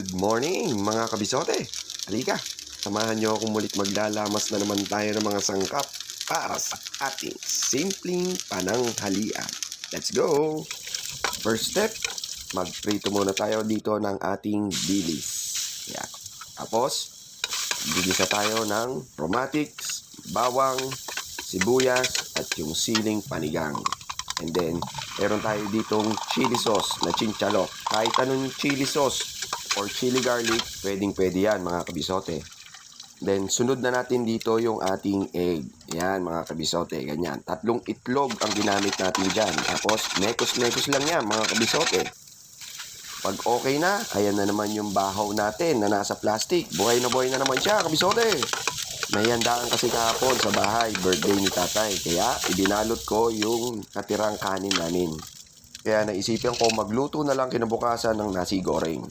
Good morning mga kabisote! Halika, samahan niyo akong mulit maglalamas na naman tayo ng mga sangkap para sa ating simpleng pananghalian. Let's go! First step, magprito muna tayo dito ng ating dilis. Yan. Tapos, gigisa tayo ng aromatics, bawang, sibuyas at yung siling panigang. And then, meron tayo ditong chili sauce na chinchalo. Kahit anong chili sauce or chili garlic, pwedeng-pwede yan mga kabisote. Then, sunod na natin dito yung ating egg. Yan mga kabisote, ganyan. 3 itlog ang ginamit natin dyan. Tapos, mekos-mekos lang yan mga kabisote. Pag okay na, ayan na naman yung bahaw natin na nasa plastic. Buhay na naman siya kabisote. May handaan kasi kahapon sa bahay, birthday ni tatay. Kaya ibinalot ko yung natirang kanin namin. Kaya naisipan ko magluto na lang kinabukasan ng nasi goreng.